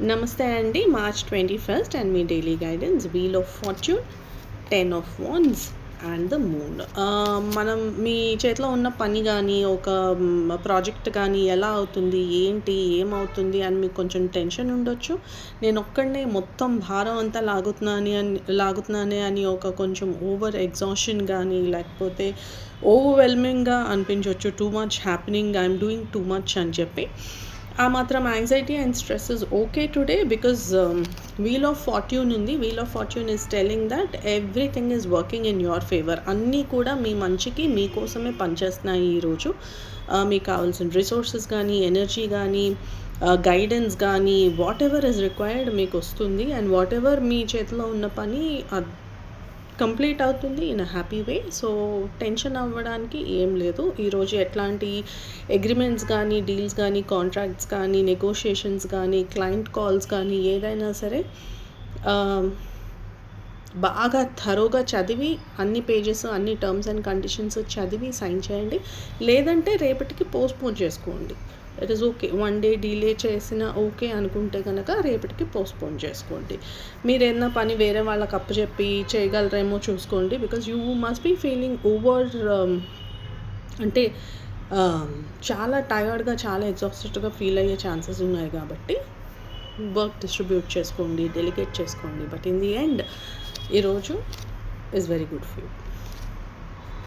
నమస్తే అండి. March 21 and మీ daily guidance wheel of fortune, 10 of wands and the moon. మనం మీ చేతిలో ఉన్న పని కానీ ఒక ప్రాజెక్ట్ కానీ ఎలా అవుతుంది, ఏంటి, ఏమవుతుంది అని మీకు కొంచెం టెన్షన్ ఉండొచ్చు. నేను ఒక్కడనే మొత్తం భారం అంతా లాగుతున్నానే అని ఒక కొంచెం ఓవర్ ఎగ్జాషన్ కానీ లేకపోతే ఓవర్వెల్మింగ్గా అనిపించవచ్చు. Too much happening, I'm doing too much అని చెప్పి. ఆ మాత్రం anxiety and stress is okay today because wheel of fortune ఉంది. Wheel of fortune is telling that everything is working in your favour. అన్నీ కూడా మీ మంచికి, మీకోసమే పనిచేస్తున్నాయి ఈరోజు. మీకు కావాల్సిన రిసోర్సెస్ కానీ, ఎనర్జీ కానీ, గైడెన్స్ కానీ, వాట్ ఎవర్ ఇస్ రిక్వైర్డ్ మీకు వస్తుంది. అండ్ వాట్ ఎవర్ మీ చేతిలో ఉన్న పని కంప్లీట్ అవుతుంది in a happy way. So tension అవ్వడానికి ఏం లేదు. ఈరోజు ఎట్లాంటి అగ్రిమెంట్స్ కానీ, డీల్స్ కానీ, కాంట్రాక్ట్స్ కానీ, నెగోషియేషన్స్ కానీ, క్లయింట్ కాల్స్ కానీ ఏదైనా సరే బాగా థరోగా చదివి అన్ని పేజెస్, అన్ని టర్మ్స్ అండ్ కండిషన్స్ చదివి సైన్ చేయండి. లేదంటే రేపటికి పోస్ట్పోన్ చేసుకోండి. It is okay. 1 day delay చేసిన ఓకే అనుకుంటే కనుక రేపటికి పోస్ట్పోన్ చేసుకోండి. మీరు ఏదైనా పని వేరే వాళ్ళకి అప్పచెప్పి చేయగలరేమో చూసుకోండి. Because you must be feeling over అంటే చాలా టయర్డ్గా, చాలా ఎగ్జాస్టెడ్గా ఫీల్ అయ్యే ఛాన్సెస్ ఉన్నాయి కాబట్టి వర్క్ డిస్ట్రిబ్యూట్ చేసుకోండి, డెలిగేట్ చేసుకోండి. బట్ ఇన్ ది ఎండ్ ఈరోజు is very good for you.